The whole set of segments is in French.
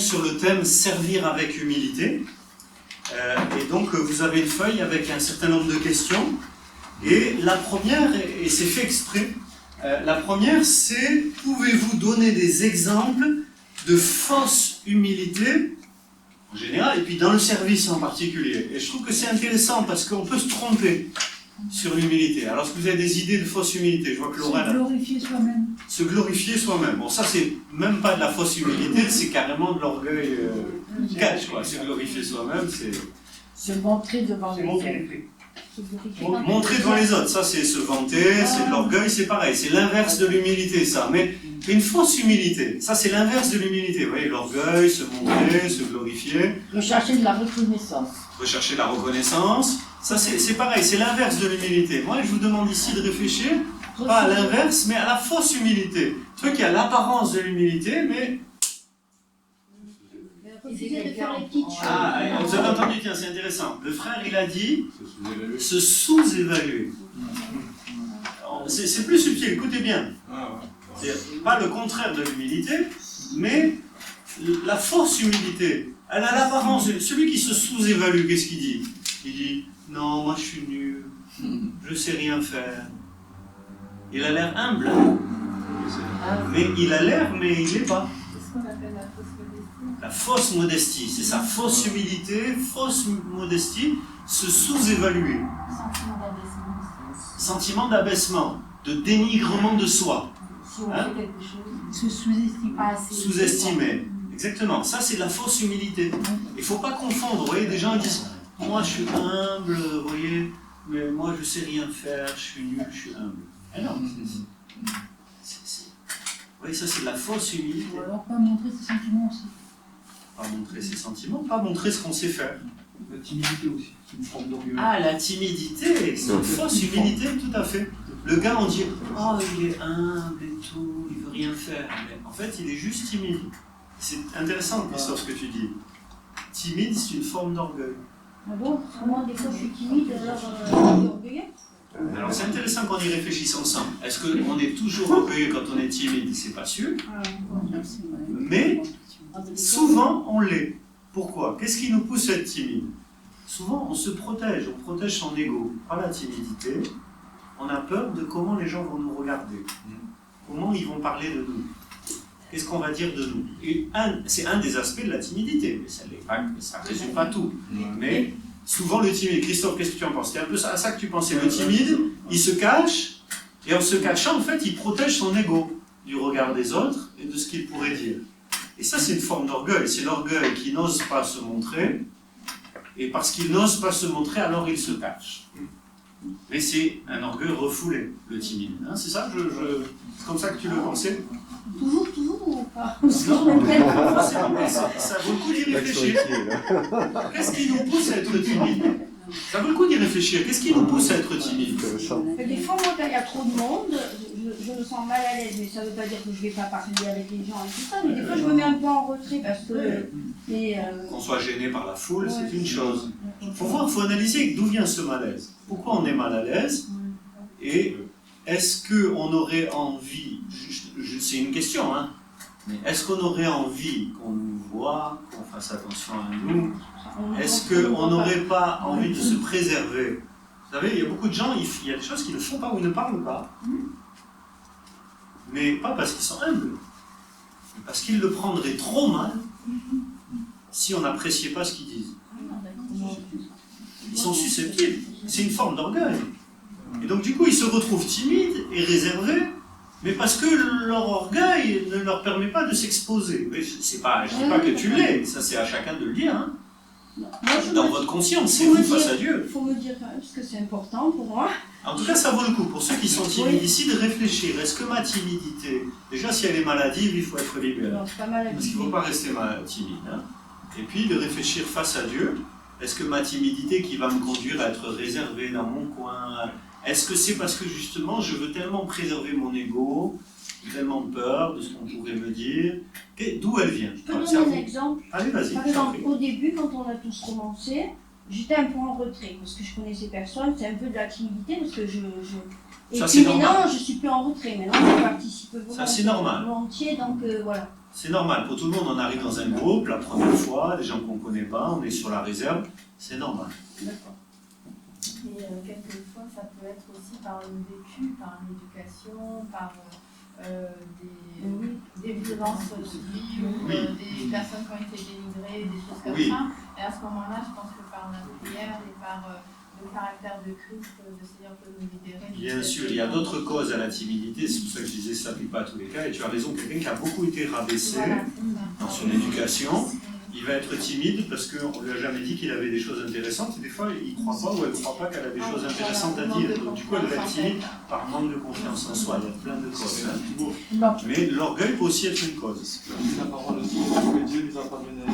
donc sur le thème servir avec humilité. Et donc vous avez une feuille avec un certain nombre de questions. Et la première, et c'est fait exprès, la première c'est: pouvez-vous donner des exemples de fausse humilité en général et puis dans le service en particulier? Et je trouve que c'est intéressant parce qu'on peut se tromper sur l'humilité. Alors, est-ce que vous avez des idées de fausse humilité? Je vois que Laura... Se glorifier soi-même. Se glorifier soi-même. Bon, ça, c'est même pas de la fausse humilité, c'est carrément de l'orgueil cache, quoi. Se glorifier soi-même, c'est... Se montrer devant les autres. Montrer devant les autres, ça, c'est se vanter, c'est de l'orgueil, c'est pareil. C'est l'inverse de l'humilité, ça. Mais une fausse humilité, ça, c'est l'inverse de l'humilité. Vous voyez, l'orgueil, se montrer, se glorifier. Rechercher de la reconnaissance. Rechercher la reconnaissance. Ça, c'est pareil, c'est l'inverse de l'humilité. Moi, je vous demande ici de réfléchir, pas à l'inverse, mais à la fausse humilité. Tu vois qu'il y a l'apparence de l'humilité, mais... Ah, vous avez entendu, tiens, c'est intéressant. Le frère, il a dit se sous-évaluer. C'est plus subtil, écoutez bien. C'est pas le contraire de l'humilité, mais la fausse humilité. Elle a l'apparence de... Celui qui se sous-évalue, qu'est-ce qu'il dit? Il dit, non, moi je suis nul, je sais rien faire. Il a l'air humble, hein? Mais il a l'air, mais il l'est pas. C'est ce qu'on appelle la fausse modestie. La fausse modestie, c'est ça, fausse humilité, fausse modestie, se sous-évaluer. Sentiment d'abaissement. Sentiment d'abaissement, de dénigrement de soi. Si on fait quelque chose, Se sous-estimer. pas assez. Sous-estimer. Exactement, ça c'est de la fausse humilité. Il ne faut pas confondre, vous voyez, des gens disent, moi je suis humble, vous voyez, mais moi je sais rien faire, je suis nul, je suis humble. Ah non, vous voyez, ça c'est de la fausse humilité. Ou alors pas montrer ses sentiments aussi. Pas montrer ses sentiments, pas montrer ce qu'on sait faire. La timidité aussi, c'est une forme d'orgueil. Ah, la timidité, c'est une fausse humilité, tout à fait. Le gars, on dit, oh, il est humble et tout, il veut rien faire. Mais en fait, il est juste timide. C'est intéressant, Christophe, ce que tu dis. Timide, c'est une forme d'orgueil. Ah bon? Moi, des fois, je suis timide, alors je suis orgueilleuse. Alors, c'est intéressant qu'on y réfléchisse ensemble. Est-ce qu'on est toujours orgueilleux quand on est timide? C'est pas sûr. Mais souvent, on l'est. Pourquoi? Qu'est-ce qui nous pousse à être timide? Souvent, on se protège. On protège son ego par la timidité. On a peur de comment les gens vont nous regarder. Comment ils vont parler de nous. Qu'est-ce qu'on va dire de nous? Et c'est un des aspects de la timidité. Mais ça ne résume pas tout. Mais souvent, le timide... Christophe, qu'est-ce que tu en penses? C'est un peu à ça que tu pensais. Le timide, il se cache. Et en se cachant, en fait, il protège son ego du regard des autres et de ce qu'il pourrait dire. Et ça, c'est une forme d'orgueil. C'est l'orgueil qui n'ose pas se montrer. Et parce qu'il n'ose pas se montrer, alors il se cache. Mais c'est un orgueil refoulé, le timide. Hein, c'est ça? C'est comme ça que tu le pensais? Toujours ou pas? Non, ça vaut le coup d'y réfléchir. Qu'est-ce qui nous pousse à être timide? Ça vaut le coup d'y réfléchir. Qu'est-ce qui nous pousse à être timide? Des fois, moi, quand il y a trop de monde, je me sens mal à l'aise. Mais ça ne veut pas dire que je ne vais pas parler avec les gens et tout ça. Mais des fois, je me mets un peu en retrait parce que... Qu'on soit gêné par la foule, c'est une chose. Il faut analyser d'où vient ce malaise. Pourquoi on est mal à l'aise? Et est-ce qu'on aurait envie, c'est une question, hein, mais est-ce qu'on aurait envie qu'on nous voit, qu'on fasse attention à nous? Est-ce qu'on n'aurait pas envie de se préserver? Vous savez, il y a beaucoup de gens, il y a des choses qu'ils ne font pas ou ils ne parlent pas. Mais pas parce qu'ils sont humbles, mais parce qu'ils le prendraient trop mal si on n'appréciait pas ce qu'ils disent. Ils sont susceptibles. C'est une forme d'orgueil. Et donc du coup, ils se retrouvent timides et réservés, mais parce que leur orgueil ne leur permet pas de s'exposer. Je ne dis pas que tu l'es, ça c'est à chacun de le dire. Hein. Dans votre conscience, c'est vous face à Dieu. Il faut me dire quand même, parce que c'est important pour moi. En tout cas, ça vaut le coup, pour ceux qui sont timides ici, de réfléchir. Est-ce que ma timidité, déjà si elle est maladive, il faut être libéré. Non, c'est pas maladive. Parce qu'il ne faut pas rester timide. Hein. Et puis de réfléchir face à Dieu. Est-ce que ma timidité qui va me conduire à être réservé dans mon coin, est-ce que c'est parce que justement je veux tellement préserver mon ego, j'ai tellement peur de ce qu'on pourrait me dire, d'où elle vient? Je peux donner un exemple. Allez, vas-y. Par exemple, au début, quand on a tous commencé, j'étais un peu en retrait parce que je connaissais personne, c'est un peu de la timidité parce que Et ça, puis maintenant, je suis plus en retrait, maintenant je participe ça, c'est normal. volontiers, donc voilà. C'est normal, pour tout le monde, on arrive dans un groupe, la première fois, des gens qu'on ne connaît pas, on est sur la réserve, c'est normal. D'accord. Et quelquefois, ça peut être aussi par le vécu, par l'éducation, par des violences subies ou Oui. des personnes qui ont été dénigrées, des choses comme Oui. ça. Et à ce moment-là, je pense que par la prière et par le caractère de Christ, le Seigneur peut nous libérer. Bien sûr, il y a d'autres causes à la timidité, c'est pour ça que je disais que ça n'applique pas à tous les cas, et tu as raison, quelqu'un qui a beaucoup été rabaissé Voilà, c'est ça. dans son éducation, il va être timide parce qu'on ne lui a jamais dit qu'il avait des choses intéressantes, et des fois il ne croit pas ou elle ne croit pas qu'elle a des choses intéressantes à dire, donc du coup elle va être timide par manque de confiance en soi, il y a plein de causes. Hein. Non. Mais l'orgueil peut aussi être une cause. La parole aussi, que Dieu les a pas menés à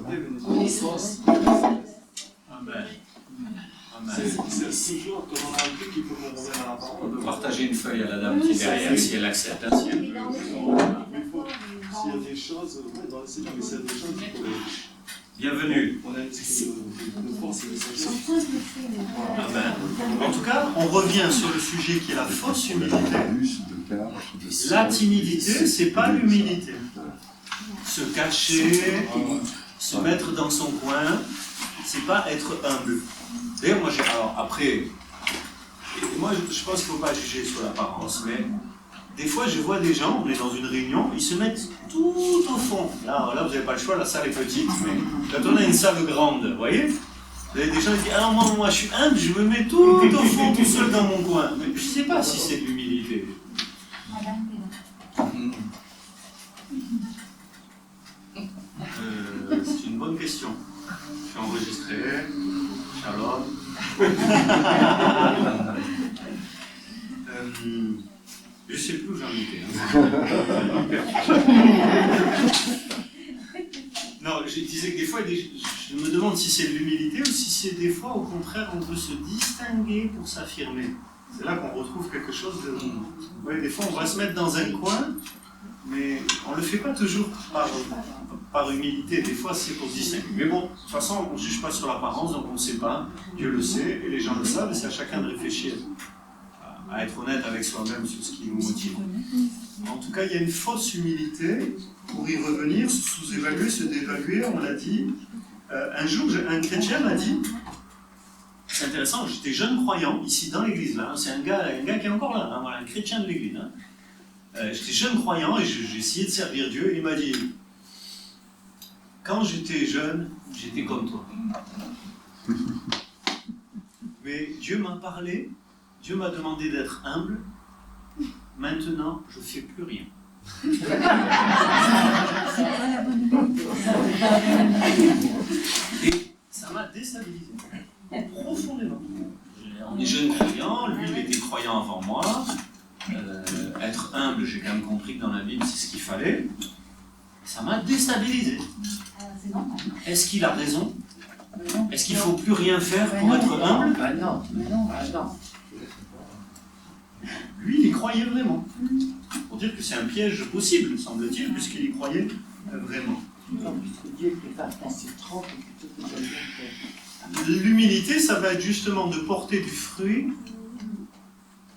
venez de force. Amen. C'est toujours quand on a un truc, il faut qu'on revienne à la parole. On peut partager une feuille à la dame qui est derrière si elle accepte. Hein, si elle veut. S'il y a des choses, ouais, dans le Seigneur, mais s'il y a des choses, il faut les... Bienvenue. On a une esprit de force et de sagesse. Amen. En tout cas, on revient sur le sujet qui est la fausse humilité. La timidité, c'est pas l'humilité. Se cacher, se mettre dans son coin, c'est pas être humble. D'ailleurs, moi, alors après, moi, je pense qu'il ne faut pas juger sur l'apparence, mais des fois, je vois des gens, on est dans une réunion, ils se mettent tout au fond. Là, vous n'avez pas le choix, la salle est petite, mais quand on a une salle grande, vous voyez, vous avez des gens qui disent, ah moi, je suis humble, je me mets tout au fond, tout seul dans mon coin. Mais je ne sais pas si c'est de l'humilité. C'est une bonne question. Je suis enregistré. Shalom. Je ne sais plus où j'en étais. Non, je disais que des fois, je me demande si c'est de l'humilité ou si c'est des fois, au contraire, on peut se distinguer pour s'affirmer. C'est là qu'on retrouve quelque chose de... Ouais, des fois, on va se mettre dans un coin, mais on ne le fait pas toujours par humilité. Des fois, c'est pour se distinguer. Mais bon, de toute façon, on ne juge pas sur l'apparence, donc on ne sait pas. Dieu le sait, et les gens le savent, et c'est à chacun de réfléchir, à être honnête avec soi-même sur ce qui nous motive. En tout cas, il y a une fausse humilité. Pour y revenir, se sous-évaluer, se dévaluer, on l'a dit. Un jour, un chrétien m'a dit, c'est intéressant, j'étais jeune croyant, ici dans l'église, là, c'est un gars qui est encore là, hein, voilà, un chrétien de l'église. Hein. J'étais jeune croyant et j'ai essayé de servir Dieu, et il m'a dit, quand j'étais jeune, j'étais comme toi. Mais Dieu m'a parlé, Dieu m'a demandé d'être humble, maintenant je ne fais plus rien. Et ça m'a déstabilisé, profondément. On est jeunes croyants, lui il était croyant avant moi. Être humble, j'ai quand même compris que dans la Bible c'est ce qu'il fallait. Ça m'a déstabilisé. Est-ce qu'il a raison? Est-ce qu'il ne faut plus rien faire pour être humble? Non. Lui, il y croyait vraiment. Pour dire que c'est un piège possible, semble-t-il, puisqu'il y croyait vraiment. L'humilité, ça va être justement de porter du fruit,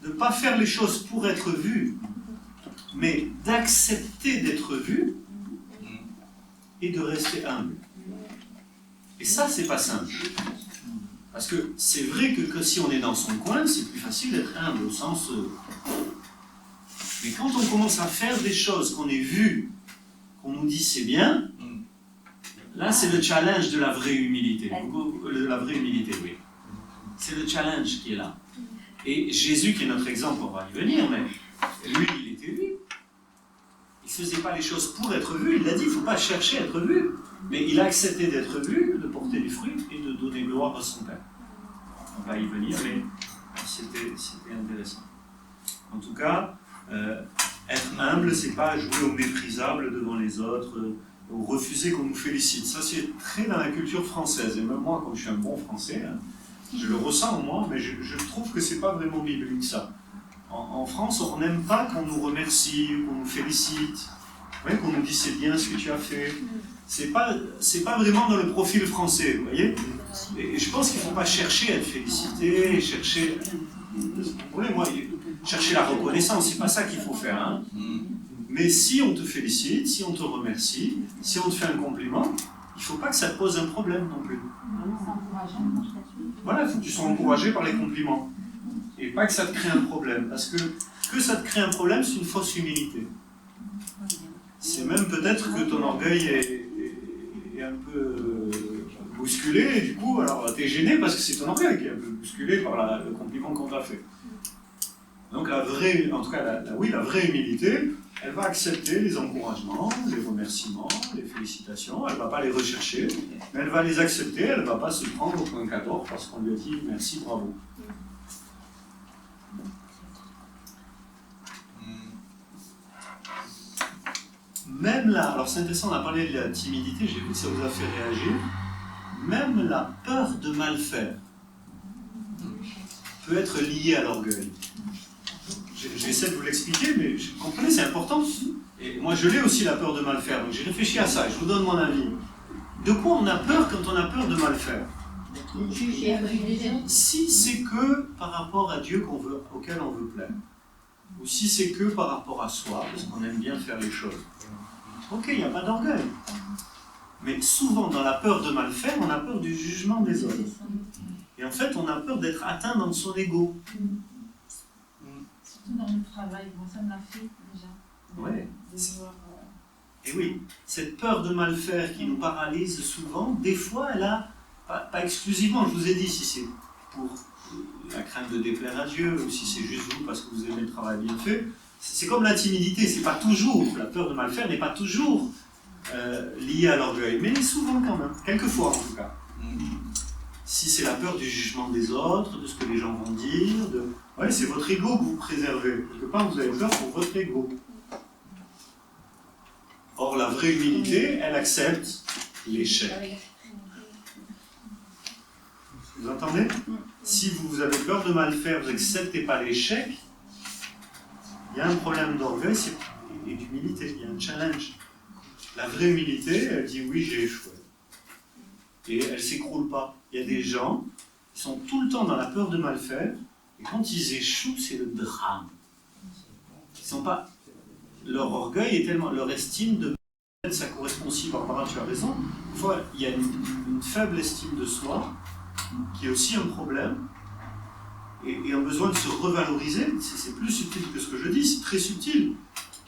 de ne pas faire les choses pour être vu, mais d'accepter d'être vu et de rester humble. Et ça, c'est pas simple. Parce que c'est vrai que si on est dans son coin, c'est plus facile d'être humble, au sens... Mais quand on commence à faire des choses qu'on est vu, qu'on nous dit c'est bien, là c'est le challenge de la vraie humilité. La vraie humilité, oui. C'est le challenge qui est là. Et Jésus, qui est notre exemple, on va y venir, mais lui, il était vu. Il ne faisait pas les choses pour être vu, il a dit, il ne faut pas chercher à être vu. Mais il a accepté d'être vu, de porter du fruit et de donner gloire à son Père. On va y venir, mais c'était intéressant. En tout cas, être humble, c'est pas jouer au méprisable devant les autres, ou refuser qu'on nous félicite. Ça, c'est très dans la culture française. Et même moi, comme je suis un bon français, je le ressens en moi, mais je trouve que c'est pas vraiment biblique, ça. En France, on n'aime pas qu'on nous remercie, qu'on nous félicite, ouais, qu'on nous dise c'est bien ce que tu as fait. C'est pas vraiment dans le profil français, vous voyez. Et je pense qu'il ne faut pas chercher à être félicité, chercher la reconnaissance, c'est pas ça qu'il faut faire. Hein. Mais si on te félicite, si on te remercie, si on te fait un compliment, il ne faut pas que ça te pose un problème non plus. Voilà, il faut que tu sois encouragé par les compliments. Et pas que ça te crée un problème. Parce que ça te crée un problème, c'est une fausse humilité. C'est même peut-être que ton orgueil est un peu bousculé, et du coup, alors tu es gêné parce que c'est ton orgueil qui est un peu bousculé par le compliment qu'on t'a fait. Donc la vraie humilité, elle va accepter les encouragements, les remerciements, les félicitations, elle ne va pas les rechercher, mais elle va les accepter, elle ne va pas se prendre au point 14 parce qu'on lui a dit merci, bravo. Même là, alors c'est intéressant, on a parlé de la timidité, j'ai vu que ça vous a fait réagir, même la peur de mal faire peut être liée à l'orgueil. J'essaie de vous l'expliquer, mais vous comprenez, c'est important. Et moi, je l'ai aussi, la peur de mal faire. Donc j'ai réfléchi à ça, et je vous donne mon avis. De quoi on a peur quand on a peur de mal faire? Si c'est que par rapport à Dieu auquel on veut plaire, ou si c'est que par rapport à soi, parce qu'on aime bien faire les choses. Ok, il n'y a pas d'orgueil. Mais souvent, dans la peur de mal faire, on a peur du jugement des autres. Et en fait, on a peur d'être atteint dans son ego. Surtout dans le travail, moi ça me l'a fait déjà. Ouais. Et oui, cette peur de mal faire qui nous paralyse souvent, des fois, elle a, pas exclusivement, je vous ai dit, si c'est pour la crainte de déplaire à Dieu, ou si c'est juste vous parce que vous aimez le travail bien fait, c'est comme la timidité, c'est pas toujours, la peur de mal faire n'est pas toujours liée à l'orgueil, mais souvent quand même, quelquefois en tout cas. Si c'est la peur du jugement des autres, de ce que les gens vont dire, ouais, c'est votre ego que vous préservez. Quelque part, vous avez peur pour votre ego. Or, la vraie humilité, elle accepte l'échec. Vous entendez? Si vous avez peur de mal faire, vous n'acceptez pas l'échec, il y a un problème d'orgueil et d'humilité, il y a un challenge. La vraie humilité, elle dit oui, j'ai échoué. Et elle ne s'écroule pas. Il y a des gens qui sont tout le temps dans la peur de mal faire, et quand ils échouent, c'est le drame. Ils sont pas... Leur orgueil est tellement... Leur estime de... Ça correspond aussi, Barbara, tu as raison. Une fois, il y a une faible estime de soi, qui est aussi un problème, et un besoin de se revaloriser. C'est plus subtil que ce que je dis, c'est très subtil.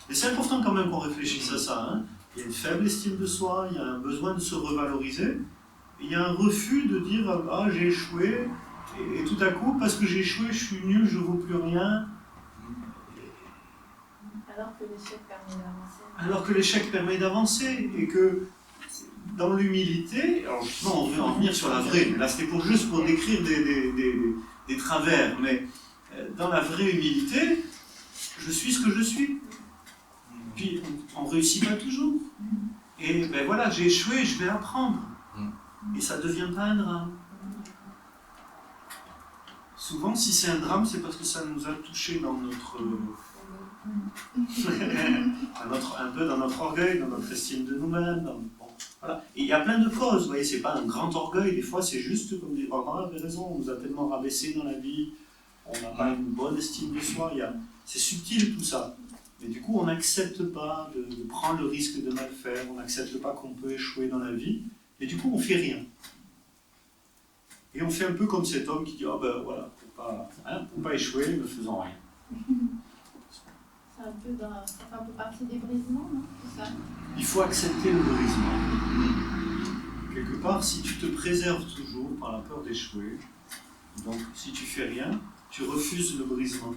Mais c'est important quand même qu'on réfléchisse à ça. Hein. Il y a une faible estime de soi, il y a un besoin de se revaloriser, il y a un refus de dire « Ah, j'ai échoué », et tout à coup, parce que j'ai échoué, je suis nul, je ne vaux plus rien. Alors que l'échec permet d'avancer. Alors que l'échec permet d'avancer, et que dans l'humilité, alors justement on veut en venir sur la vraie, mais là c'était juste pour décrire des travers, mais dans la vraie humilité, je suis ce que je suis. Puis on ne réussit pas toujours. Et ben voilà, j'ai échoué, je vais apprendre. Et ça ne devient pas un drame. Souvent, si c'est un drame, c'est parce que ça nous a touché dans notre... un peu dans notre orgueil, dans notre estime de nous-mêmes. Bon, voilà. Et il y a plein de causes, vous voyez, c'est pas un grand orgueil, des fois c'est juste, comme dit Barbara avait raison, on nous a tellement rabaissé dans la vie, on n'a pas une bonne estime de soi, c'est subtil tout ça. Mais du coup, on n'accepte pas de prendre le risque de mal faire, on n'accepte pas qu'on peut échouer dans la vie, et du coup, on ne fait rien. Et on fait un peu comme cet homme qui dit « Ah ben voilà, pour pas échouer, ne faisons rien. » Ça fait un peu partie des brisements, non? Tout ça. Il faut accepter le brisement. Quelque part, si tu te préserves toujours par la peur d'échouer, donc si tu fais rien, tu refuses le brisement.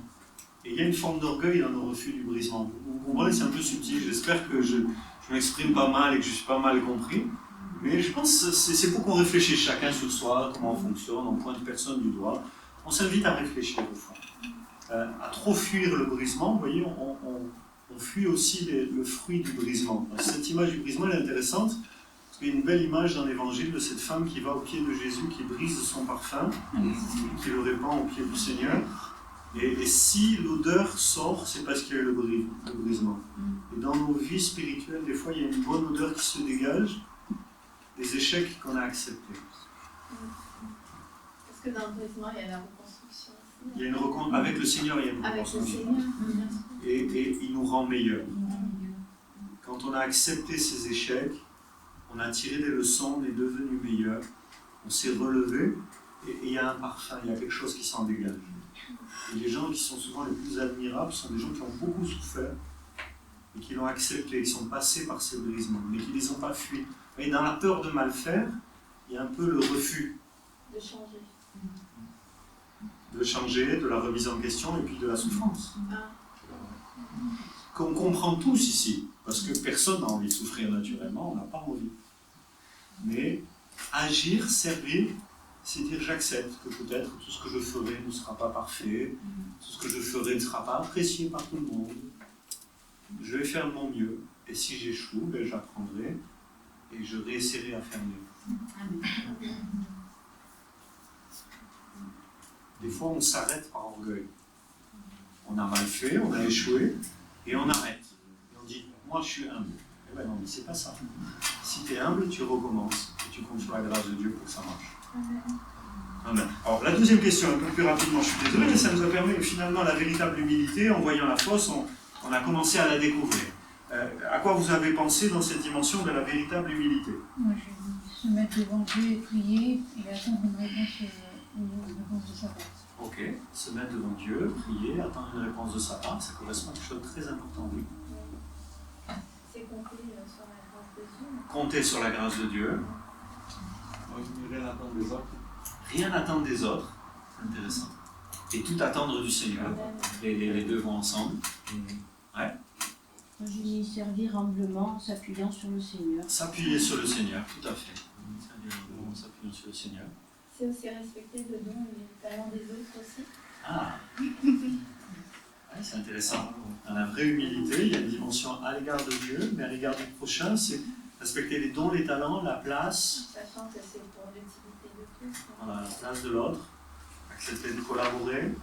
Et il y a une forme d'orgueil dans le refus du brisement. Vous comprenez, c'est un peu subtil. J'espère que je m'exprime pas mal et que je suis pas mal compris. Mais je pense que c'est pour qu'on réfléchisse chacun sur soi, comment on fonctionne, on pointe personne du doigt. On s'invite à réfléchir au fond. À trop fuir le brisement, vous voyez, on fuit aussi le fruit du brisement. Cette image du brisement est intéressante, parce qu'il y a une belle image dans l'évangile de cette femme qui va au pied de Jésus, qui brise son parfum, qui le répand au pied du Seigneur. Et si l'odeur sort, c'est parce qu'il y a eu le brisement. Et dans nos vies spirituelles, des fois, il y a une bonne odeur qui se dégage, des échecs qu'on a acceptés. Parce que dans le brisement, il y a la reconstruction. Il y a avec le Seigneur, il y a une reconstruction. Avec le Seigneur, bien sûr. Et il nous rend meilleurs. quand on a accepté ses échecs, on a tiré des leçons, on est devenu meilleur, on s'est relevé, et il y a un parfum, il y a quelque chose qui s'en dégage. Et les gens qui sont souvent les plus admirables sont des gens qui ont beaucoup souffert, et qui l'ont accepté, qui sont passés par ces brisements, mais qui ne les ont pas fuis. Et dans la peur de mal faire, il y a un peu le refus. De changer. De changer, de la remise en question, et puis de la souffrance. Qu'on comprend tous ici, parce que personne n'a envie de souffrir naturellement, on n'a pas envie. Mais agir, servir, c'est dire j'accepte que peut-être tout ce que je ferai ne sera pas parfait, tout ce que je ferai ne sera pas apprécié par tout le monde. Je vais faire de mon mieux, et si j'échoue, ben, j'apprendrai, et je réessayerai à faire mieux. Des fois, on s'arrête par orgueil. On a mal fait, on a échoué, et on arrête. Et on dit, moi je suis humble. Eh ben non, mais c'est pas ça. Si tu es humble, tu recommences, et tu comptes sur la grâce de Dieu pour que ça marche. Amen. Alors, la deuxième question, un peu plus rapidement, je suis désolé, mais ça nous a permis finalement la véritable humilité. En voyant la fosse, on a commencé à la découvrir. À quoi vous avez pensé dans cette dimension de la véritable humilité? Moi, je vais se mettre devant Dieu et prier et attendre une réponse de sa part. Ok, se mettre devant Dieu, prier, attendre une réponse de sa part, ça correspond à quelque chose de très important, oui. C'est compter sur la grâce de Dieu. Compter sur la grâce de Dieu. Rien attendre des autres. Rien attendre des autres, intéressant. Et tout attendre du Seigneur. Les deux vont ensemble. Ouais. Moi, j'ai mis servir humblement en s'appuyant sur le Seigneur. S'appuyer sur le Seigneur, tout à fait. Servir humblement en s'appuyant sur le Seigneur. C'est aussi respecter le don et les talents des autres aussi. Ah, ouais, c'est intéressant. Dans la vraie humilité, il y a une dimension à l'égard de Dieu, mais à l'égard du prochain, c'est respecter les dons, les talents, la place. Sachant que c'est pour l'utilité de tous. Voilà, la place de l'autre. Accepter de collaborer,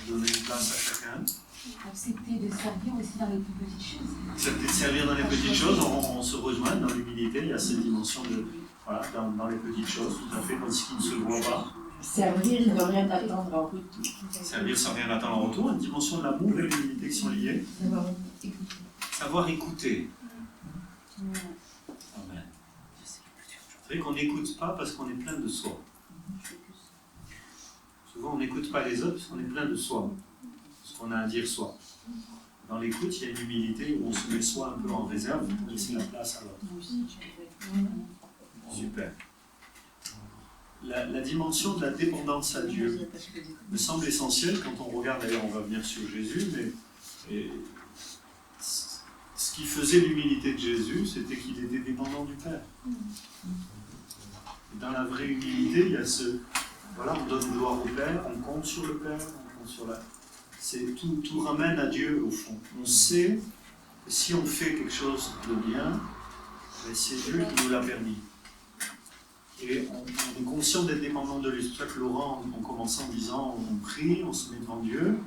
donner une place à chacun. Accepter de servir aussi dans les plus petites choses. Accepter de servir dans les petites choses, on se rejoint dans l'humilité, il y a cette dimension de, voilà, dans les petites choses, tout à fait, dans ce qui ne se voit pas. Servir, il ne veut rien attendre en retour. Servir sans rien attendre en retour, une dimension de l'amour et de l'humilité qui sont liées. Savoir écouter. Amen. Vous savez qu'on n'écoute pas parce qu'on est plein de soi. Souvent, on n'écoute pas les autres parce qu'on est plein de soi. Ce qu'on a à dire soi. Dans l'écoute, il y a une humilité où on se met soi un peu en réserve pour laisser la place à l'autre. Super. La dimension de la dépendance à Dieu me semble essentielle quand on regarde, d'ailleurs on va venir sur Jésus, mais ce qui faisait l'humilité de Jésus, c'était qu'il était dépendant du Père. Et dans la vraie humilité, il y a voilà, on donne gloire au Père, on compte sur le Père, on compte sur tout ramène à Dieu au fond. On sait que si on fait quelque chose de bien, c'est Dieu qui nous l'a permis. Et on est conscient d'être dépendant de lui. C'est pour ça que Laurent, en commençant en disant on prie, on se met devant Dieu,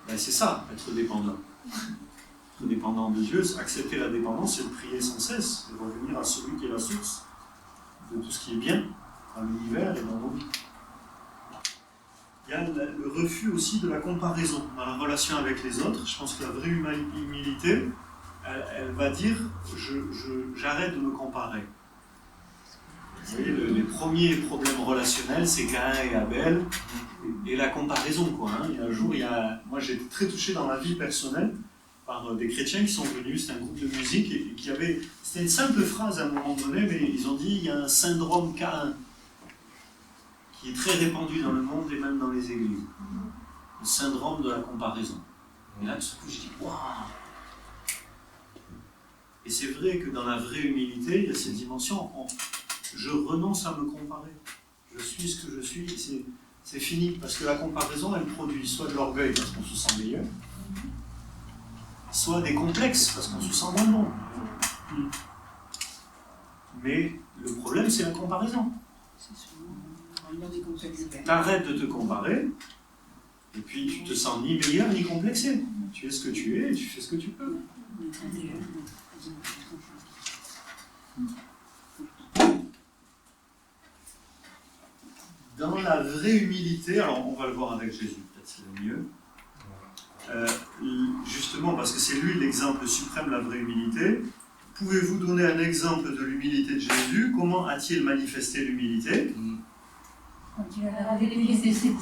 ben c'est ça, être dépendant. Être dépendant de Dieu, accepter la dépendance, c'est de prier sans cesse, de revenir à celui qui est la source de tout ce qui est bien dans l'univers et dans nos vies. Il y a le refus aussi de la comparaison dans la relation avec les autres. Je pense que la vraie humilité, elle va dire j'arrête de me comparer. Vous voyez, les premiers problèmes relationnels, c'est Caïn et Abel, et la comparaison, quoi. Hein. Il y a un jour, moi j'ai été très touché dans ma vie personnelle par des chrétiens qui sont venus, c'était un groupe de musique, et qui avait, c'était une simple phrase à un moment donné, mais ils ont dit, il y a un syndrome Caïn, qui est très répandu dans le monde et même dans les églises. Le syndrome de la comparaison. Et là, tout ce coup, je dis, waouh! Et c'est vrai que dans la vraie humilité, il y a cette dimension, je renonce à me comparer. Je suis ce que je suis, et c'est fini. Parce que la comparaison, elle produit soit de l'orgueil parce qu'on se sent meilleur, soit des complexes parce qu'on se sent moins bon. Mais le problème, c'est la comparaison. T'arrêtes de te comparer, et puis tu te sens ni meilleur ni complexé. Tu es ce que tu es et tu fais ce que tu peux. Dans la vraie humilité, alors on va le voir avec Jésus, peut-être c'est le mieux, justement, parce que c'est lui l'exemple suprême de la vraie humilité, pouvez-vous donner un exemple de l'humilité de Jésus? Comment a-t-il manifesté l'humilité? Quand il a lavé les pieds des disciples.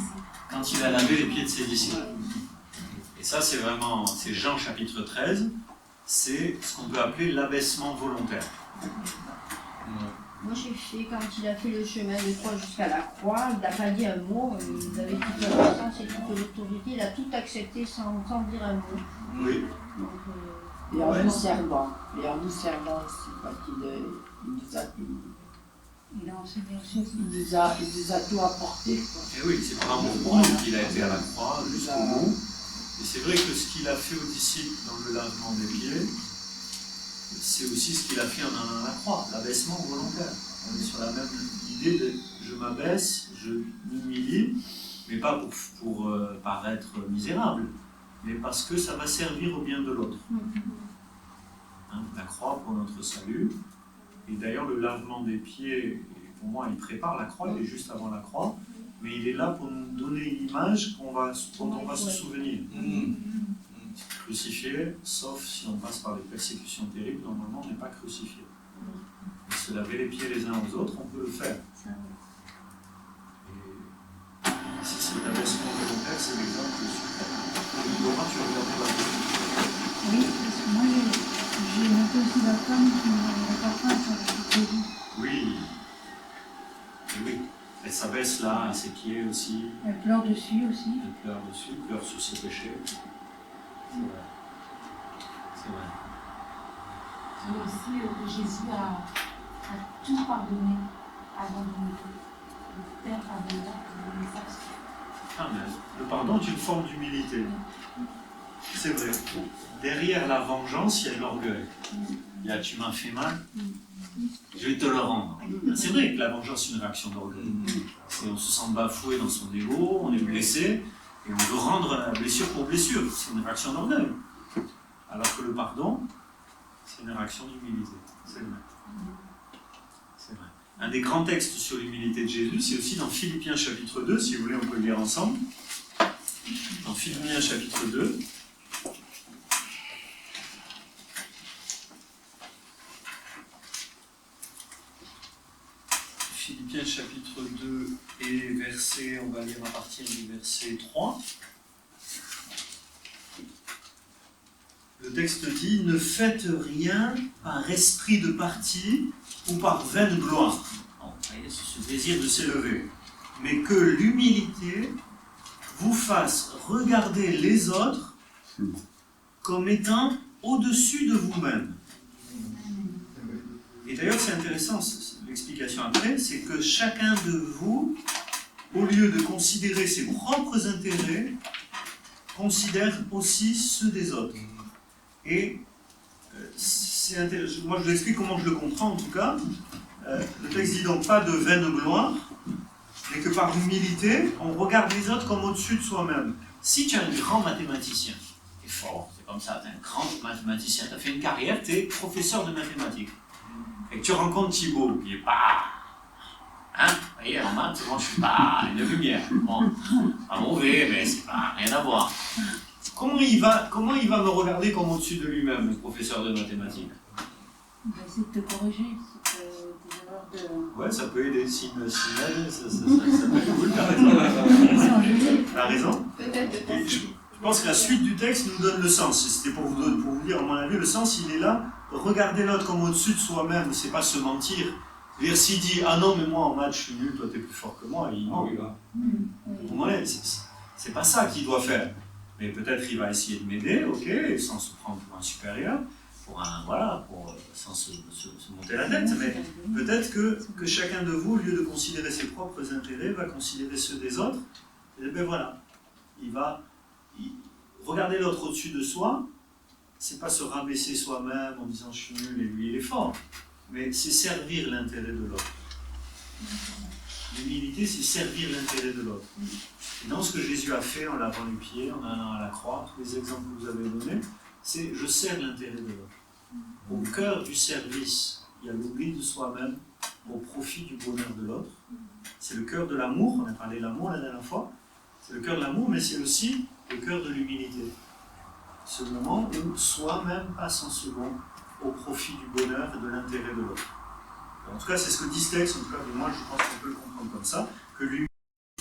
Quand il a lavé les pieds de ses disciples. Et ça, c'est vraiment, c'est Jean chapitre 13, c'est ce qu'on peut appeler l'abaissement volontaire. Moi j'ai fait, quand il a fait le chemin de croix jusqu'à la croix, il n'a pas dit un mot, il avait toute la puissance et toute l'autorité, il a tout accepté sans dire un mot. Oui. Donc, Et en nous servant. Et en nous servant aussi, parce Il a enseigné aussi. il nous a tout apporté. Quoi. Et oui, c'est par amour pour nous qu'il a été à la croix jusqu'au bout. Et c'est vrai que ce qu'il a fait aux disciples dans le lavement des pieds, c'est aussi ce qu'il a fait en allant à la croix, l'abaissement volontaire. On est sur la même idée de je m'abaisse, je m'humilie, mais pas pour paraître misérable, mais parce que ça va servir au bien de l'autre. Hein, la croix pour notre salut. Et d'ailleurs, le lavement des pieds, pour moi, il prépare la croix, il est juste avant la croix, mais il est là pour nous donner une image dont on va se souvenir. Crucifié, sauf si on passe par des persécutions terribles, normalement on n'est pas crucifié. Et se laver les pieds les uns aux autres, on peut le faire. Et si c'est l'abaissement volontaire, c'est l'exemple suprême. Laurent, tu as regardé la vidéo? Oui, parce que moi j'ai noté aussi la femme qui n'avait pas faim sur le Jésus. Oui. Et oui. Elle s'abaisse là, à ses pieds aussi. Elle pleure dessus aussi. Elle pleure dessus, pleure sur ses péchés. C'est vrai. C'est vrai. Et aussi que Jésus a tout pardonné avant de mourir. Le Père pardonna pour le message. Amen. Le pardon est une forme d'humilité. C'est vrai. Derrière la vengeance, il y a de l'orgueil. Il y a tu m'as fait mal, je vais te le rendre. C'est vrai que la vengeance est une réaction d'orgueil. On se sent bafoué dans son ego, on est blessé, et on veut rendre la blessure pour blessure. C'est une réaction d'orgueil. Alors que le pardon, c'est une réaction d'humilité. C'est vrai. C'est vrai. Un des grands textes sur l'humilité de Jésus, c'est aussi dans Philippiens chapitre 2, si vous voulez, on peut le lire ensemble. Dans Philippiens chapitre 2. Philippiens chapitre 2 et verset, on va lire à partir du verset 3. Le texte dit « Ne faites rien par esprit de parti ou par vaine gloire. » Vous voyez, c'est ce désir de s'élever. Mais que l'humilité vous fasse regarder les autres comme étant au-dessus de vous-même. Et d'ailleurs, c'est intéressant, l'explication après, c'est que chacun de vous, au lieu de considérer ses propres intérêts, considère aussi ceux des autres. Et c'est intéressant. Moi, je vous explique comment je le comprends en tout cas. Le texte dit donc pas de vaine gloire, mais que par humilité, on regarde les autres comme au-dessus de soi-même. Si tu es un grand mathématicien, tu es fort, c'est comme ça, tu es un grand mathématicien, tu as fait une carrière, tu es professeur de mathématiques. Et que tu rencontres Thibaut, il n'est pas... Hein? Vous voyez, en maths, moi je suis pas une lumière. Bon, pas mauvais, mais c'est pas rien à voir. Comment il va me regarder comme au-dessus de lui-même, le professeur de mathématiques? Il va essayer de te corriger tes erreurs de... Ouais, ça peut aider. S'il m'aide, ça peut être cool, t'as raison. T'as raison. Peut-être. Je pense que la suite du texte nous donne le sens. C'était pour vous dire, à mon avis, le sens, il est là. Regarder l'autre comme au-dessus de soi-même, c'est pas se mentir. C'est-à-dire, s'il dit « Ah non, mais moi, en maths, je suis nul, toi, t'es plus fort que moi », il va. Pour moi, c'est pas ça qu'il doit faire. Mais peut-être il va essayer de m'aider, ok, sans se prendre pour un supérieur, sans se monter la tête. Mais peut-être que chacun de vous, au lieu de considérer ses propres intérêts, va considérer ceux des autres. Et bien voilà, regarder l'autre au-dessus de soi, c'est pas se rabaisser soi-même en disant je suis nul et lui il est fort, mais c'est servir l'intérêt de l'autre. L'humilité, c'est servir l'intérêt de l'autre. Et dans ce que Jésus a fait en lavant les pieds, en allant à la croix, tous les exemples que vous avez donnés, c'est je sers l'intérêt de l'autre. Au cœur du service, il y a l'oubli de soi-même au profit du bonheur de l'autre. C'est le cœur de l'amour, on a parlé de l'amour la dernière fois. C'est le cœur de l'amour, mais c'est aussi le cœur de l'humilité. ce moment où soi-même passe en second au profit du bonheur et de l'intérêt de l'autre. En tout cas, c'est ce que dit ce texte, en tout cas, moi je pense qu'on peut le comprendre comme ça, que lui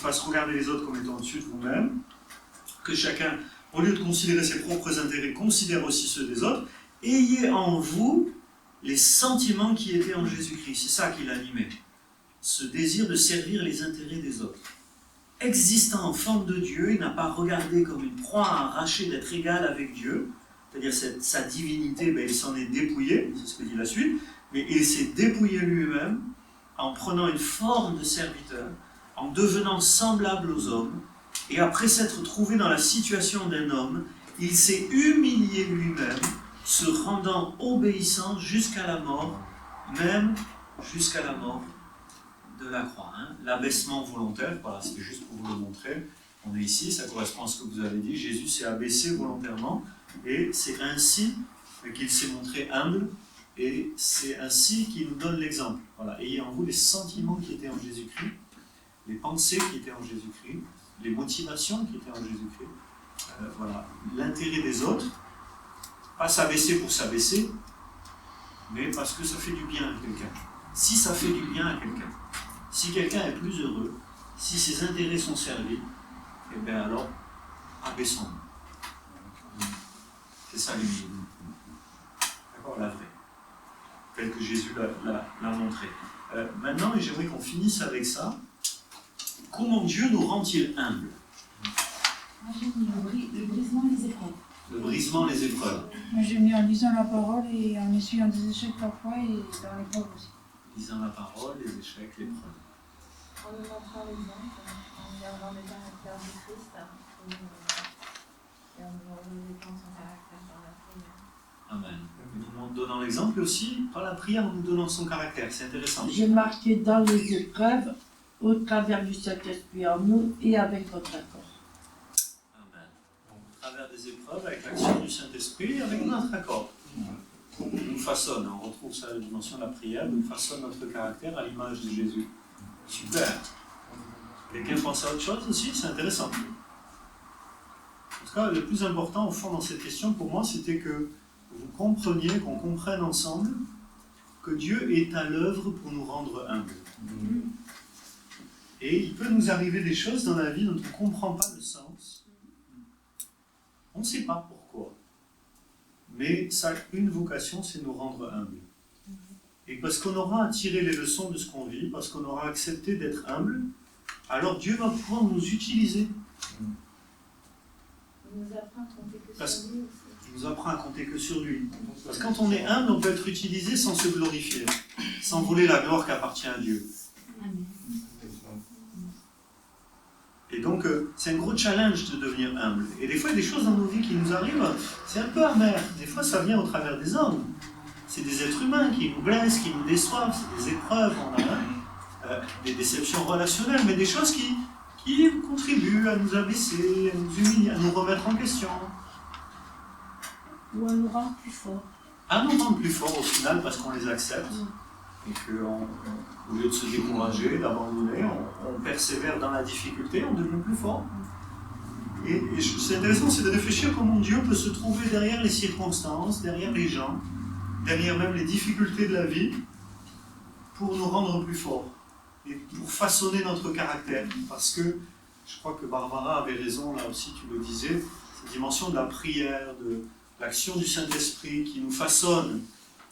fasse regarder les autres comme étant au-dessus de vous-même, que chacun, au lieu de considérer ses propres intérêts, considère aussi ceux des autres. Ayez en vous les sentiments qui étaient en Jésus-Christ. C'est ça qui l'animait. Ce désir de servir les intérêts des autres. Existant en forme de Dieu, il n'a pas regardé comme une proie à arracher d'être égal avec Dieu, c'est-à-dire sa divinité, il s'en est dépouillé, c'est ce que dit la suite, mais il s'est dépouillé lui-même en prenant une forme de serviteur, en devenant semblable aux hommes, et après s'être trouvé dans la situation d'un homme, il s'est humilié lui-même, se rendant obéissant jusqu'à la mort, même jusqu'à la mort de la croix. L'abaissement volontaire, voilà, c'était juste pour vous le montrer. On est ici, ça correspond à ce que vous avez dit. Jésus s'est abaissé volontairement et c'est ainsi qu'il s'est montré humble et c'est ainsi qu'il nous donne l'exemple. Voilà. Ayez en vous les sentiments qui étaient en Jésus-Christ, les pensées qui étaient en Jésus-Christ, les motivations qui étaient en Jésus-Christ. Voilà. L'intérêt des autres, pas s'abaisser pour s'abaisser, mais parce que ça fait du bien à quelqu'un. Si ça fait du bien à quelqu'un, si quelqu'un est plus heureux, si ses intérêts sont servis, eh bien alors, abaissons-nous. C'est ça l'humilité. D'accord, la vraie. Tel que Jésus l'a montré. Maintenant, et j'aimerais qu'on finisse avec ça. Comment Dieu nous rend-il humbles? Moi j'ai mis le brisement et les épreuves. Le brisement, les épreuves. Moi j'ai mis en lisant la parole et en essuyant des échecs parfois et dans l'épreuve aussi. Lisant la parole, les échecs, l'épreuve. En nous montrant l'exemple, en regardant le caractère de Christ et en nous revêtant son caractère dans la prière. Amen. Nous donnant l'exemple aussi par la prière, en nous donnant son caractère. C'est intéressant. J'ai marqué dans les épreuves, au travers du Saint-Esprit en nous et avec votre accord. Amen. Au travers des épreuves, avec l'action du Saint-Esprit et avec notre accord. Nous façonne, on retrouve ça à la dimension de la prière, nous façonne notre caractère à l'image de Jésus. Super. Quelqu'un pense à autre chose aussi? C'est intéressant. En tout cas, le plus important au fond dans cette question pour moi, c'était que vous compreniez, qu'on comprenne ensemble que Dieu est à l'œuvre pour nous rendre humbles. Et il peut nous arriver des choses dans la vie dont on ne comprend pas le sens. On ne sait pas pourquoi. Mais ça a une vocation, c'est nous rendre humbles. Et parce qu'on aura à tirer les leçons de ce qu'on vit, parce qu'on aura accepté d'être humble, alors Dieu va pouvoir nous utiliser. Il nous apprend à compter que Parce sur lui aussi. Il nous apprend à compter que sur lui. Parce que quand on est humble, on peut être utilisé sans se glorifier, sans voler la gloire qui appartient à Dieu. Et donc, c'est un gros challenge de devenir humble. Et des fois, il y a des choses dans nos vies qui nous arrivent, c'est un peu amer. Des fois, ça vient au travers des hommes. C'est des êtres humains qui nous blessent, qui nous déçoivent, c'est des épreuves, on a des déceptions relationnelles, mais des choses qui contribuent à nous abaisser, à nous humilier, à nous remettre en question. Ou à nous rendre plus forts. À nous rendre plus forts au final parce qu'on les accepte. Et qu'au lieu de se décourager, d'abandonner, on persévère dans la difficulté, on devient plus fort. Et c'est intéressant, c'est de réfléchir comment Dieu peut se trouver derrière les circonstances, derrière les gens, derrière même les difficultés de la vie, pour nous rendre plus forts et pour façonner notre caractère. Parce que, je crois que Barbara avait raison, là aussi tu le disais, cette dimension de la prière, de l'action du Saint-Esprit qui nous façonne,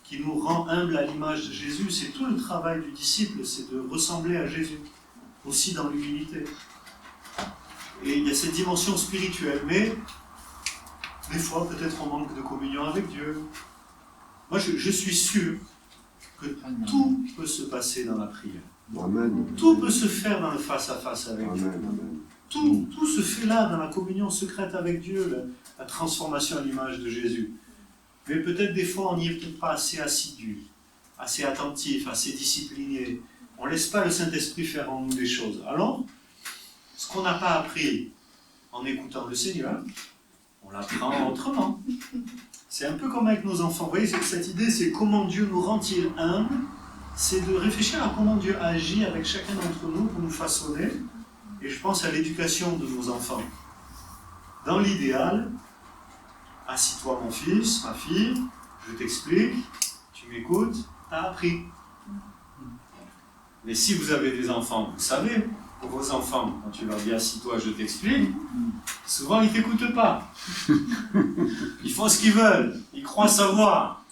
qui nous rend humbles à l'image de Jésus, c'est tout le travail du disciple, c'est de ressembler à Jésus, aussi dans l'humilité. Et il y a cette dimension spirituelle, mais des fois peut-être on manque de communion avec Dieu. Moi je suis sûr que tout peut se passer dans la prière. Amen. Tout peut se faire dans le face-à-face avec Dieu. Amen. Tout se fait là, dans la communion secrète avec Dieu, la transformation à l'image de Jésus. Mais peut-être des fois, on n'y est peut-être pas assez assidu, assez attentif, assez discipliné. On ne laisse pas le Saint-Esprit faire en nous des choses. Alors, ce qu'on n'a pas appris en écoutant le Seigneur, on l'apprend autrement. C'est un peu comme avec nos enfants. Vous voyez, cette idée, c'est comment Dieu nous rend-il humbles. C'est de réfléchir à comment Dieu agit avec chacun d'entre nous pour nous façonner. Et je pense à l'éducation de nos enfants. Dans l'idéal, assis-toi mon fils, ma fille, je t'explique, tu m'écoutes, t'as appris. Mais si vous avez des enfants, vous savez, pour vos enfants, quand tu leur dis assis-toi, je t'explique, souvent ils ne t'écoutent pas. Ils font ce qu'ils veulent, ils croient savoir.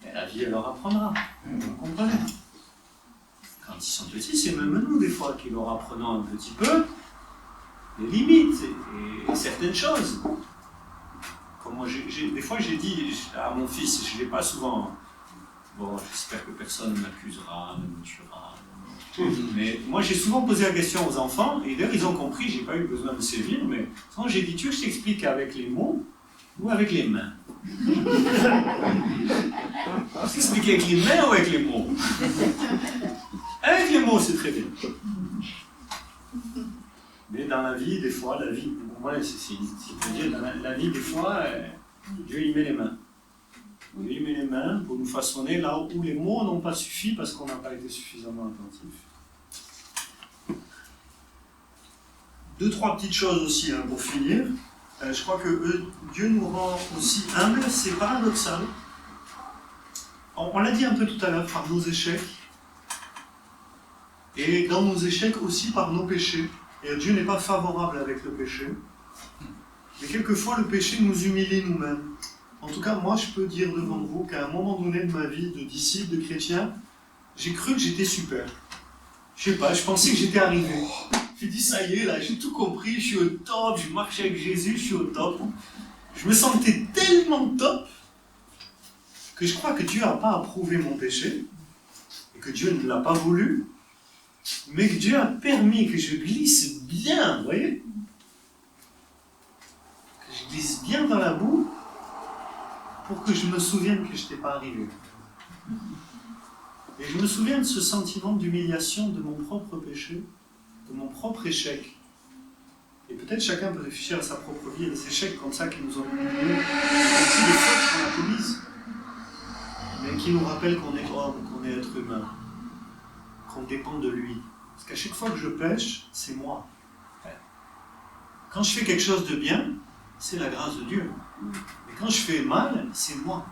Mais la vie, elle leur apprendra. Vous comprenez? Quand ils sont petits, c'est même nous, des fois, qui leur apprenons un petit peu les limites et certaines choses. Comme moi, des fois, j'ai dit à mon fils, je ne l'ai pas souvent. Bon, j'espère que personne ne m'accusera, ne me tuera. Mais moi, j'ai souvent posé la question aux enfants, et d'ailleurs, ils ont compris, je n'ai pas eu besoin de sévir, mais souvent, j'ai dit, tu veux que je t'explique avec les mots ou avec les mains? Je t'explique avec les mains ou avec les mots? Avec les mots, c'est très bien. Mais dans la vie, des fois, la vie, voilà, c'est-à-dire, dans la vie, des fois, Dieu y met les mains. Dieu y met les mains pour nous façonner là où les mots n'ont pas suffi parce qu'on n'a pas été suffisamment attentif. 2-3 petites choses aussi hein, pour finir. Je crois que Dieu nous rend aussi humbles, c'est paradoxal. On l'a dit un peu tout à l'heure, par nos échecs. Et dans nos échecs aussi par nos péchés. Et Dieu n'est pas favorable avec le péché. Mais quelquefois, le péché nous humilie nous-mêmes. En tout cas, moi, je peux dire devant vous qu'à un moment donné de ma vie de disciple, de chrétien, j'ai cru que j'étais super. Je sais pas, je pensais que j'étais arrivé. J'ai dit, ça y est, là, j'ai tout compris, je suis au top, je marche avec Jésus, je suis au top. Je me sentais tellement top que je crois que Dieu n'a pas approuvé mon péché et que Dieu ne l'a pas voulu, mais que Dieu a permis que je glisse bien, vous voyez? Que je glisse bien dans la boue pour que je me souvienne que je n'étais pas arrivé. Et je me souviens de ce sentiment d'humiliation de mon propre péché, de mon propre échec. Et peut-être chacun peut réfléchir à sa propre vie, à des échecs comme ça qui nous ont humiliés, aussi des fautes qu'on a commises, mais qui nous rappellent qu'on est homme, qu'on est être humain, qu'on dépend de lui. Parce qu'à chaque fois que je pêche, c'est moi. Quand je fais quelque chose de bien, c'est la grâce de Dieu. Mais quand je fais mal, c'est moi.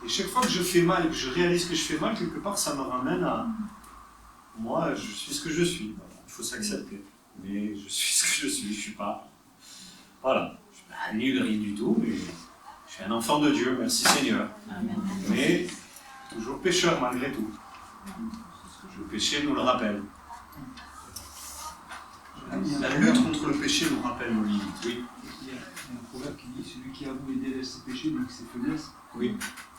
Et chaque fois que je fais mal et que je réalise que je fais mal, quelque part, ça me ramène à moi, je suis ce que je suis. Voilà. Il faut s'accepter. Mais je suis ce que je suis. Je suis pas. Voilà. Je suis pas nul, rien du tout, mais je suis un enfant de Dieu. Merci Seigneur. Amen. Mais toujours pécheur malgré tout. Le péché nous le rappelle. La lutte contre le péché nous rappelle nos limites. Oui. Il y a un proverbe qui dit celui qui avoue et délaisse ses péchés, donc ses faiblesses, oui.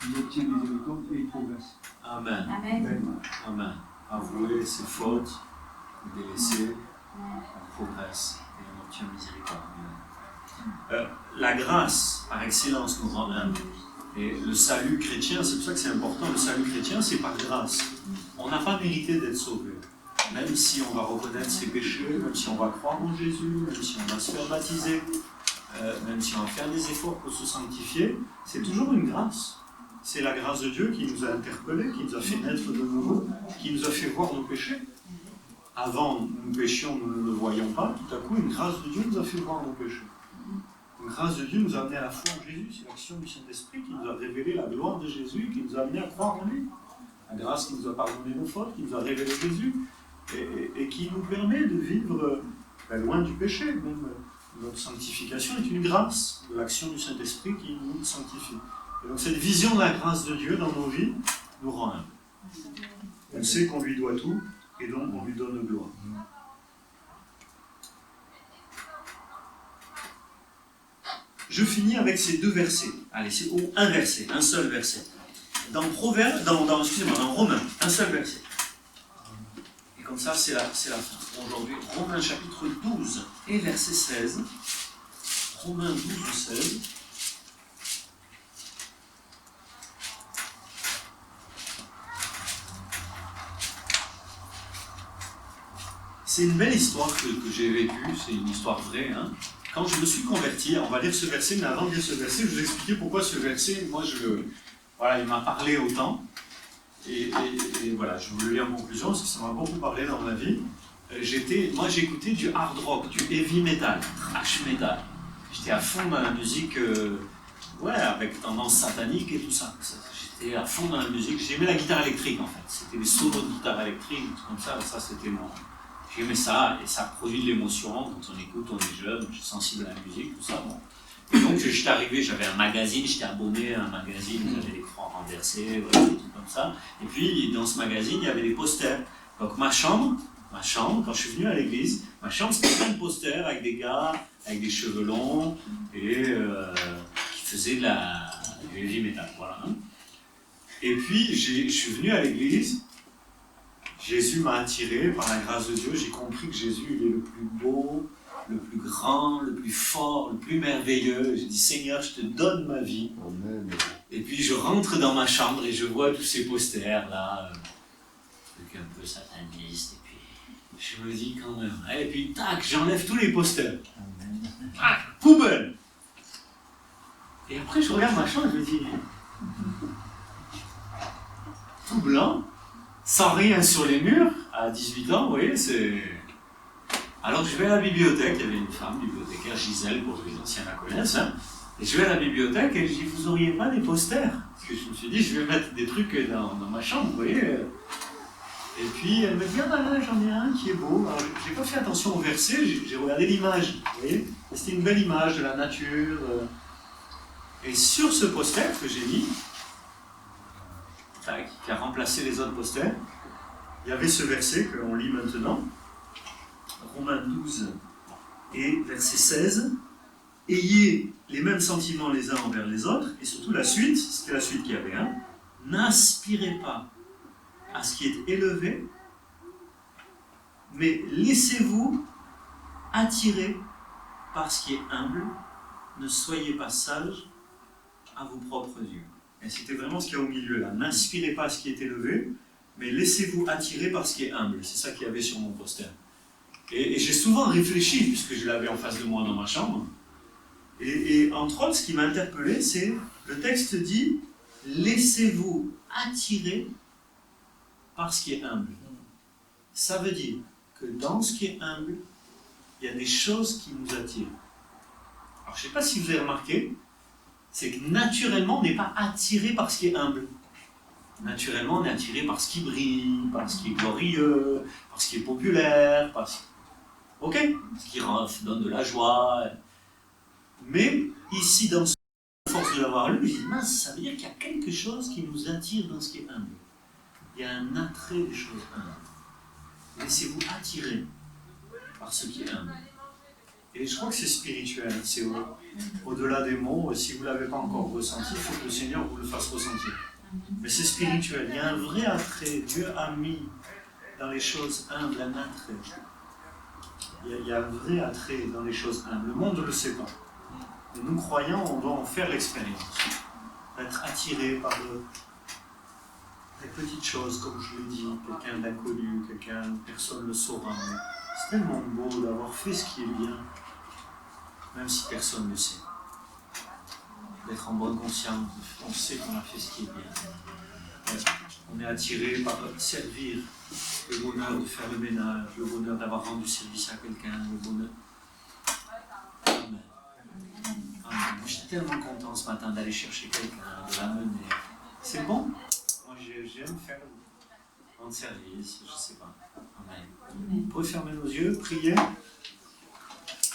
Il obtient miséricorde et il progresse. Amen. Amen. Amen. Avouer ses fautes, délaisser, on progresse et on obtient miséricorde. La grâce, par excellence, nous rend humbles. Et le salut chrétien, c'est pour ça que c'est important, le salut chrétien, c'est par grâce. On n'a pas mérité d'être sauvé. Même si on va reconnaître ses péchés, même si on va croire en Jésus, même si on va se faire baptiser, même si on va faire des efforts pour se sanctifier, c'est toujours une grâce. C'est la grâce de Dieu qui nous a interpellés, qui nous a fait naître de nouveau, qui nous a fait voir nos péchés. Avant, nous péchions, nous ne le voyions pas. Tout à coup, une grâce de Dieu nous a fait voir nos péchés. Une grâce de Dieu nous a amené à la foi en Jésus. C'est l'action du Saint-Esprit qui nous a révélé la gloire de Jésus, qui nous a amené à croire en lui. La grâce qui nous a pardonné nos fautes, qui nous a révélé Jésus, et qui nous permet de vivre loin du péché. Même notre sanctification est une grâce de l'action du Saint-Esprit qui nous sanctifie. Et donc cette vision de la grâce de Dieu dans nos vies nous rend humbles. On sait qu'on lui doit tout, et donc on lui donne gloire. Je finis avec ces deux versets. Allez, c'est un verset, un seul verset. Dans Romains, un seul verset. Et comme ça, c'est la fin. Aujourd'hui, Romains chapitre 12 et verset 16. Romains 12 et 16. C'est une belle histoire que j'ai vécue, c'est une histoire vraie. Hein. Quand je me suis converti, on va lire ce verset, mais avant de lire ce verset, je vais vous expliquer pourquoi ce verset, moi, il m'a parlé autant. Et voilà, je vous le lis en conclusion, parce que ça m'a beaucoup parlé dans ma vie. Moi, j'écoutais du hard rock, du heavy metal, thrash metal. J'étais à fond dans la musique, ouais, avec tendance satanique et tout ça. J'étais à fond dans la musique. J'aimais la guitare électrique en fait. C'était les solos de guitare électrique, tout comme ça. Ça c'était moi. J'aimais ça et ça produit de l'émotion. Quand on écoute, on est jeune, je suis sensible à la musique, tout ça. Bon. Et donc j'étais arrivé, j'avais un magazine, j'étais abonné à un magazine où j'avais l'écran renversé, voilà, tout comme ça. Et puis dans ce magazine, il y avait des posters. Donc ma chambre, quand je suis venu à l'église, ma chambre c'était plein de posters avec des gars avec des cheveux longs et qui faisaient du heavy metal. Voilà. Et puis je suis venu à l'église, Jésus m'a attiré par la grâce de Dieu, j'ai compris que Jésus il est le plus beau, le plus grand, le plus fort, le plus merveilleux. J'ai dit Seigneur, je te donne ma vie. Amen. Et puis je rentre dans ma chambre et je vois tous ces posters là, trucs un peu satanistes. Et puis je me dis quand même. Et puis tac, j'enlève tous les posters. Ah, poubelle. Et après je regarde ma chambre et je me dis tout blanc, sans rien sur les murs, à 18 ans, vous voyez, c'est. Alors je vais à la bibliothèque, il y avait une femme bibliothécaire, Gisèle, pour les anciens la connaissent, hein, et je vais à la bibliothèque et je dis, vous auriez pas des posters? Parce que je me suis dit, je vais mettre des trucs dans ma chambre, vous voyez. Et puis elle me dit, ah ben là, j'en ai un qui est beau. Alors j'ai pas fait attention au verset, j'ai regardé l'image, vous voyez. C'était une belle image de la nature. Et sur ce poster que j'ai mis, qui a remplacé les autres posters, il y avait ce verset qu'on lit maintenant. Romains 12 et verset 16, ayez les mêmes sentiments les uns envers les autres, et surtout la suite, c'était la suite qu'il y avait, hein, n'aspirez pas à ce qui est élevé, mais laissez-vous attirer par ce qui est humble, ne soyez pas sages à vos propres yeux. Et c'était vraiment ce qu'il y a au milieu là, n'aspirez pas à ce qui est élevé, mais laissez-vous attirer par ce qui est humble, c'est ça qu'il y avait sur mon poster. Et j'ai souvent réfléchi, puisque je l'avais en face de moi dans ma chambre, et entre autres, ce qui m'a interpellé, c'est, le texte dit, laissez-vous attirer par ce qui est humble. Ça veut dire que dans ce qui est humble, il y a des choses qui nous attirent. Alors je ne sais pas si vous avez remarqué, c'est que naturellement, on n'est pas attiré par ce qui est humble. Naturellement, on est attiré par ce qui brille, par ce qui est glorieux, par ce qui est populaire, par ce... Ok, ce qui donne de la joie. Mais ici, dans ce force de l'avoir lu, je dis, mince, ça veut dire qu'il y a quelque chose qui nous attire dans ce qui est humble. Il y a un attrait des choses humbles. Laissez-vous attirer par ce qui est humble. Et je crois que c'est spirituel, c'est au-delà des mots. Si vous ne l'avez pas encore ressenti, il faut que le Seigneur vous le fasse ressentir. Mais c'est spirituel, il y a un vrai attrait. Dieu a mis dans les choses humbles un attrait. Il y a un vrai attrait dans les choses humbles. Le monde ne le sait pas. Et nous, croyants, on doit en faire l'expérience. Être attiré par des petites choses, comme je l'ai dit, quelqu'un d'inconnu, personne ne le saura. C'est tellement beau d'avoir fait ce qui est bien, même si personne ne le sait. D'être en bonne conscience, on sait qu'on a fait ce qui est bien. On est attiré par servir, le bonheur de faire le ménage, le bonheur d'avoir rendu service à quelqu'un, le bonheur. Amen. Amen. Moi, je suis tellement content ce matin d'aller chercher quelqu'un, de l'amener. C'est bon. Moi, j'aime faire rendre service, je ne sais pas. Amen. Vous pouvez fermer nos yeux, prier,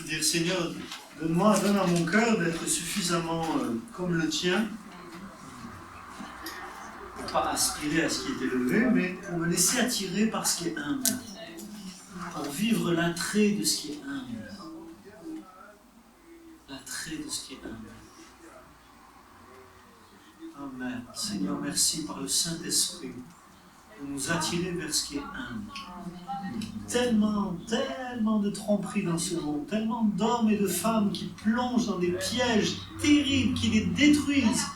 dire Seigneur, donne à mon cœur d'être suffisamment comme le tien, pour ne pas aspirer à ce qui est élevé, mais pour me laisser attirer par ce qui est humble, pour vivre l'attrait de ce qui est humble. L'attrait de ce qui est humble. Amen. Seigneur, merci par le Saint-Esprit de nous attirer vers ce qui est humble. Tellement de tromperies dans ce monde, tellement d'hommes et de femmes qui plongent dans des pièges terribles, qui les détruisent,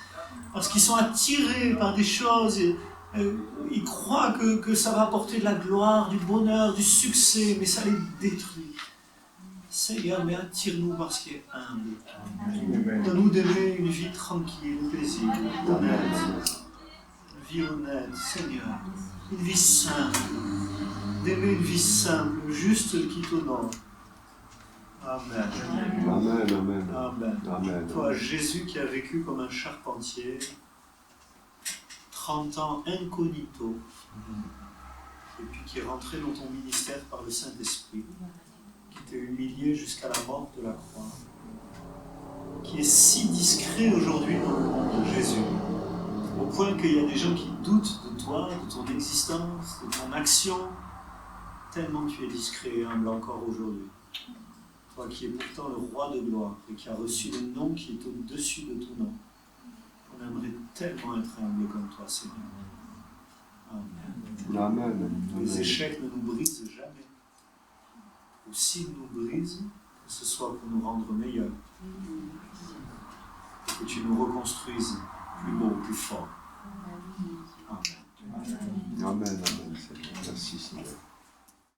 parce qu'ils sont attirés par des choses, ils croient que ça va apporter de la gloire, du bonheur, du succès, mais ça les détruit. Seigneur, mais attire-nous par ce qui est humble. Donne-nous d'aimer une vie tranquille, paisible, honnête. Une vie honnête, Seigneur. Une vie simple. D'aimer une vie simple, juste qui t'honore. Amen. Amen, amen. Amen. Amen. Toi, Jésus qui a vécu comme un charpentier, 30 ans incognito, et puis qui est rentré dans ton ministère par le Saint-Esprit, qui t'est humilié jusqu'à la mort de la croix, qui est si discret aujourd'hui dans le monde de Jésus, au point qu'il y a des gens qui doutent de toi, de ton existence, de ton action, tellement tu es discret et humble encore aujourd'hui. Toi qui es pourtant le roi de gloire et qui a reçu le nom qui est au-dessus de tout nom. On aimerait tellement être humble comme toi, Seigneur. Amen. Amen. Les échecs ne nous brisent jamais. Ou s'ils nous brisent, que ce soit pour nous rendre meilleurs. Et que tu nous reconstruises plus beau, plus fort. Amen. Amen, amen. Merci Seigneur.